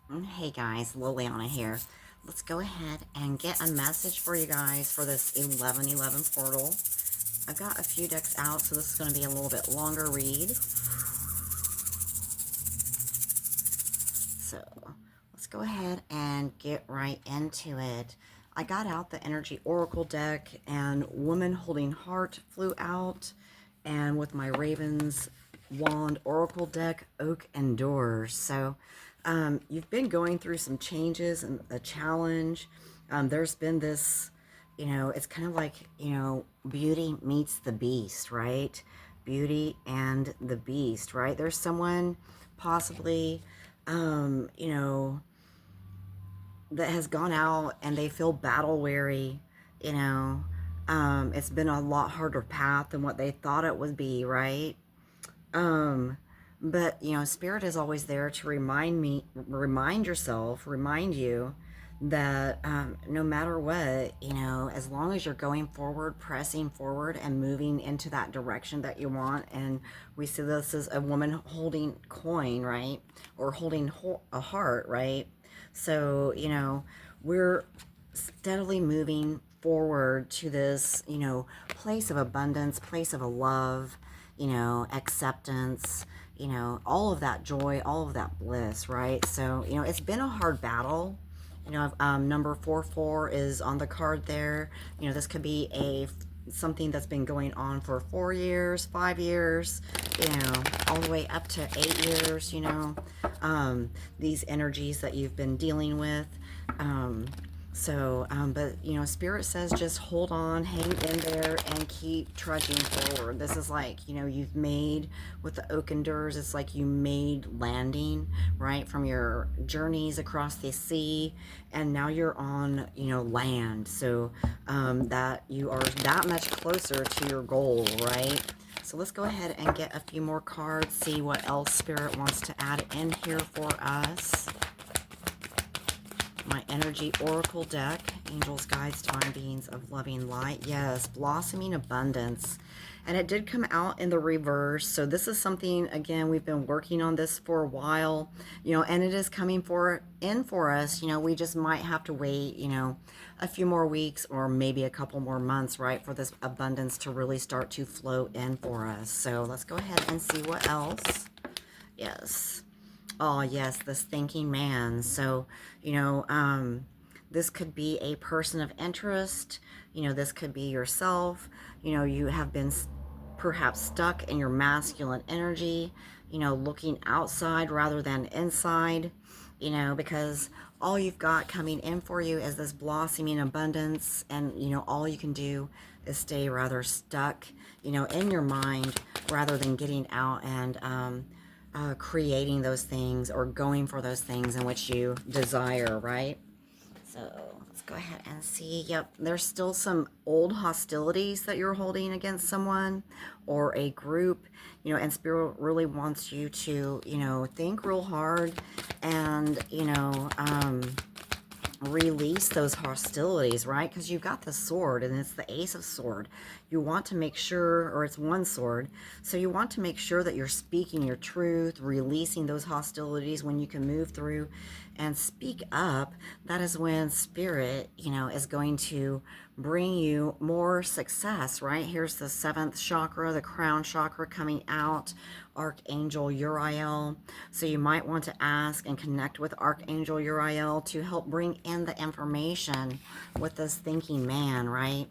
Hey guys, Liliana here. Let's go ahead and get a message for you guys for this 1111 portal. I've got a few decks out, so this is going to be a little bit longer read. So let's go ahead and get right into it. I got out the Energy Oracle deck, and Woman Holding Heart flew out. And with my Ravens Wand Oracle deck, Oak Endures. So you've been going through some changes and a challenge. There's been this, it's kind of like, beauty meets the beast, right? Beauty and the beast, right? There's someone possibly, um, you know, that has gone out and they feel battle weary, you know. It's been a lot harder path than what they thought it would be, right? Um, but Spirit is always there to remind you that no matter what, as long as you're going forward, pressing forward, and moving into that direction that you want, and we see this as a woman holding coin, right, or holding a heart, right? So we're steadily moving forward to this, place of abundance, place of a love, acceptance, all of that joy, all of that bliss, right? So, it's been a hard battle. Number 44 is on the card there. This could be something that's been going on for 4 years, 5 years, all the way up to 8 years, these energies that you've been dealing with. But Spirit says just hold on, hang in there, and keep trudging forward. This is like, you've made with the oak endures, it's like you made landing, right, from your journeys across the sea, and now you're on, land. So that you are that much closer to your goal, right? So let's go ahead and get a few more cards, see what else Spirit wants to add in here for us. My Energy Oracle deck, Angels, Guides, Divine Beings of Loving Light. Yes, Blossoming Abundance. And it did come out in the reverse. So this is something, again, we've been working on this for a while, and it is coming in for us. We just might have to wait, a few more weeks or maybe a couple more months, right, for this abundance to really start to flow in for us. So let's go ahead and see what else. Yes. Oh, yes, this thinking man. So, this could be a person of interest. This could be yourself. You have been perhaps stuck in your masculine energy, looking outside rather than inside, because all you've got coming in for you is this blossoming abundance. And, all you can do is stay rather stuck, in your mind rather than getting out and, creating those things or going for those things in which you desire, right? So let's go ahead and see. Yep, there's still some old hostilities that you're holding against someone or a group, and Spirit really wants you to, think real hard and, release those hostilities, right? Because you've got the sword and it's the Ace of Sword. You want to make sure, or it's one sword, so you want to make sure that you're speaking your truth, releasing those hostilities when you can move through and speak up. That is when Spirit, is going to bring you more success, right? Here's the 7th chakra, the crown chakra coming out, Archangel Uriel. So you might want to ask and connect with Archangel Uriel to help bring in the information with this thinking man, right?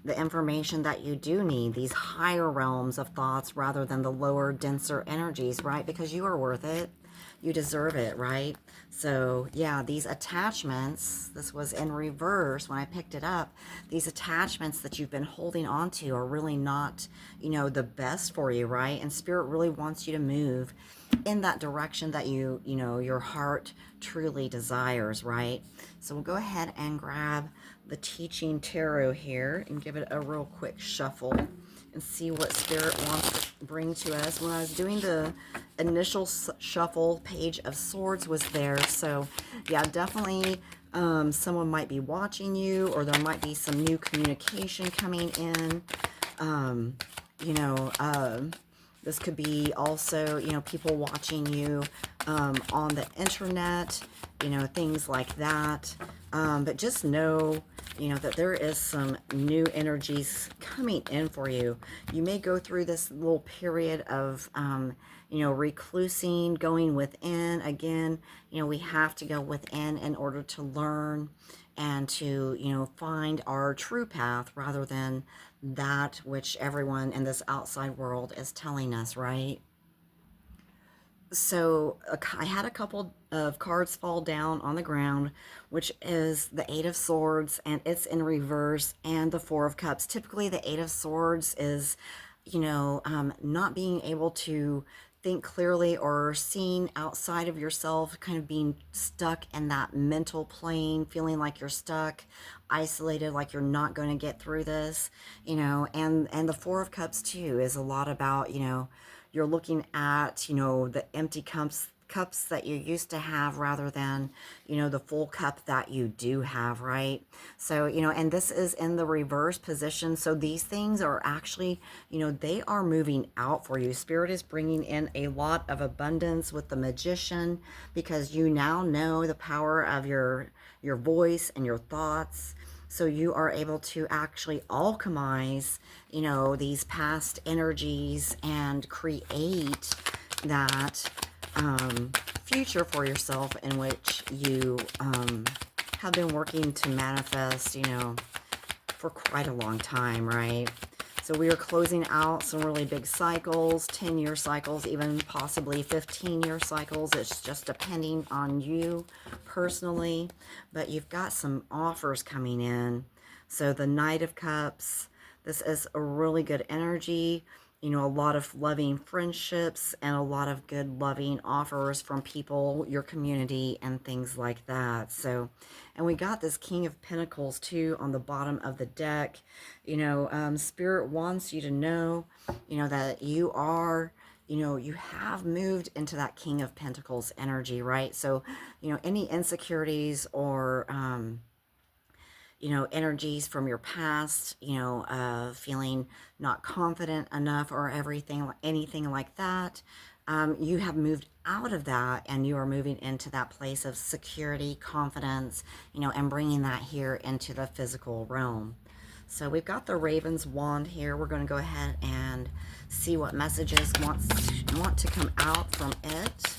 The information that you do need, these higher realms of thoughts rather than the lower, denser energies, right? Because you are worth it. You deserve it, right? So yeah, these attachments, this was in reverse when I picked it up, these attachments that you've been holding on to are really not, the best for you, right? And Spirit really wants you to move in that direction that your heart truly desires, right? So we'll go ahead and grab the Teaching Tarot here and give it a real quick shuffle and see what Spirit wants to bring to us. When I was doing the initial shuffle, Page of Swords was there. So yeah, definitely someone might be watching you, or there might be some new communication coming in. Um, you know, uh, This could be also, you know, people watching you on the internet, you know, things like that. But just know, you know, that there is some new energies coming in for you. You may go through this little period of, you know, reclusing, going within. Again, you know, we have to go within in order to learn and to, you know, find our true path rather than that which everyone in this outside world is telling us, right? So I had a couple of cards fall down on the ground, which is the Eight of Swords, and it's in reverse, and the Four of Cups. Typically, the Eight of Swords is, you know, not being able to think clearly or seeing outside of yourself, kind of being stuck in that mental plane, feeling like you're stuck, isolated, like you're not going to get through this, you know. And the Four of Cups too is a lot about, you know, you're looking at, you know, the empty cups that you used to have rather than, you know, the full cup that you do have, right? So, you know, and this is in the reverse position. So these things are actually, you know, they are moving out for you. Spirit is bringing in a lot of abundance with the Magician, because you now know the power of your voice and your thoughts. So you are able to actually alchemize, you know, these past energies and create that future for yourself in which you have been working to manifest, you know, for quite a long time, right? So we are closing out some really big cycles, 10-year cycles, even possibly 15-year cycles. It's just depending on you personally. But you've got some offers coming in. So the Knight of Cups, this is a really good energy. You know, a lot of loving friendships and a lot of good loving offers from people, your community, and things like that. So, and we got this King of Pentacles too on the bottom of the deck. You know, Spirit wants you to know, you know, that you are, you know, you have moved into that King of Pentacles energy, right? So, you know, any insecurities or, you know, energies from your past, you know, feeling not confident enough or anything like that, you have moved out of that and you are moving into that place of security, confidence, you know, and bringing that here into the physical realm. So we've got the Raven's wand here. We're going to go ahead and see what messages want to come out from it.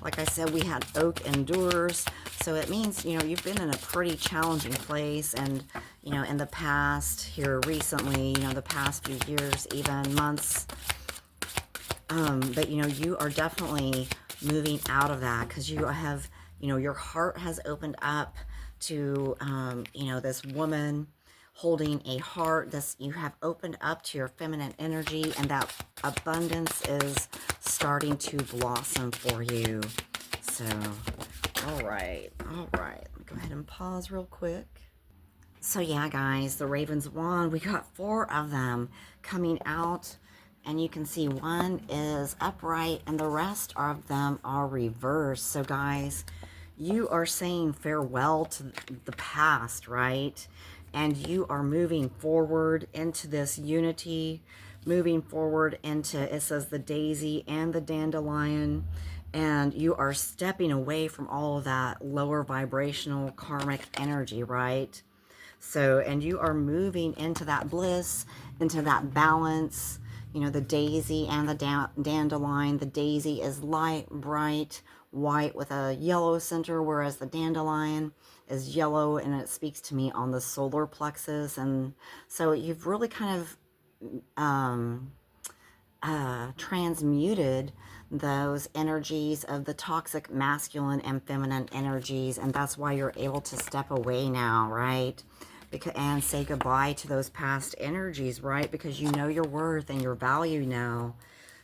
Like I said, we had oak endures. So it means, you know, you've been in a pretty challenging place. And, you know, in the past, here recently, you know, the past few years, even months. But, you know, you are definitely moving out of that because you have, you know, your heart has opened up to, you know, this woman holding a heart. You have opened up to your feminine energy, and that abundance is starting to blossom for you. So, all right. Let me go ahead and pause real quick. So yeah, guys, the Raven's wand, we got 4 of them coming out, and you can see one is upright and the rest of them are reversed. So guys, you are saying farewell to the past, right? And you are moving forward into this unity, moving forward into, it says, the daisy and the dandelion, and you are stepping away from all of that lower vibrational karmic energy, right? So, and you are moving into that bliss, into that balance. You know, the daisy and the dandelion. The daisy is light, bright, white with a yellow center, whereas the dandelion is yellow, and it speaks to me on the solar plexus. And so you've really kind of transmuted those energies of the toxic masculine and feminine energies, and that's why you're able to step away now, right? And say goodbye to those past energies, right? Because you know your worth and your value now.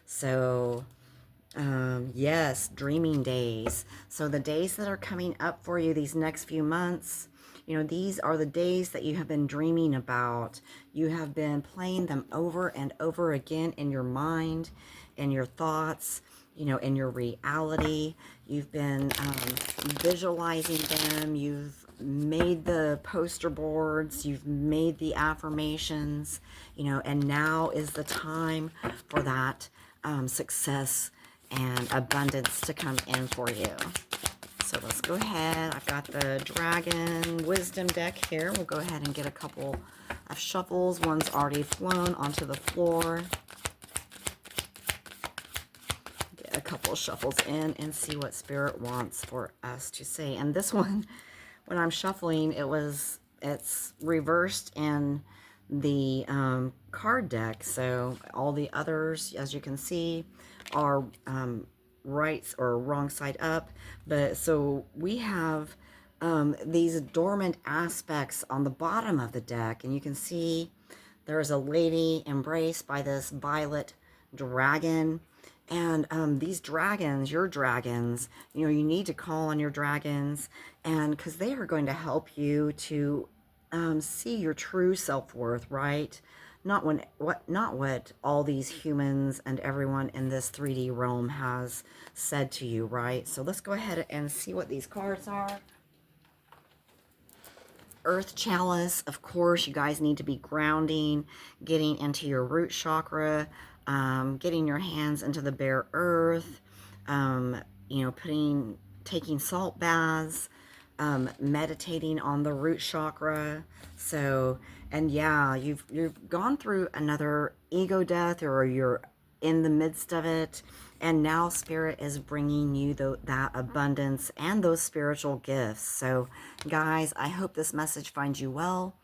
So yes, dreaming days. So the days that are coming up for you these next few months, you know, these are the days that you have been dreaming about. You have been playing them over and over again in your mind, in your thoughts, you know, in your reality. You've been visualizing them. You've made the poster boards. You've made the affirmations, you know, and now is the time for that success and abundance to come in for you. So let's go ahead. I've got the Dragon Wisdom deck here. We'll go ahead and get a couple of shuffles. One's already flown onto the floor. Get a couple of shuffles in and see what Spirit wants for us to say. And this one, when I'm shuffling, it's reversed in the card deck. So all the others, as you can see, are right or wrong side up. But so we have these dormant aspects on the bottom of the deck, and you can see there's a lady embraced by this violet dragon. And these dragons, your dragons, you need to call on your dragons, and because they are going to help you to see your true self-worth, right? Not what all these humans and everyone in this 3D realm has said to you, right? So let's go ahead and see what these cards are. Earth Chalice, of course, you guys need to be grounding, getting into your root chakra, getting your hands into the bare earth, taking salt baths, meditating on the root chakra. So, and yeah, you've gone through another ego death, or you're in the midst of it, and now Spirit is bringing you that abundance and those spiritual gifts. So guys, I hope this message finds you well.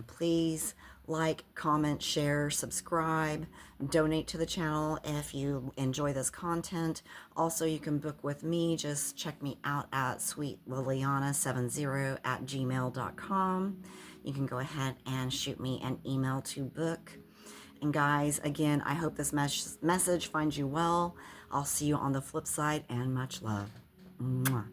Please like, comment, share, subscribe, donate to the channel if you enjoy this content. Also, you can book with me. Just check me out at sweetliliana70@gmail.com. You can go ahead and shoot me an email to book. And guys, again, I hope this message finds you well. I'll see you on the flip side, and much love. Mwah.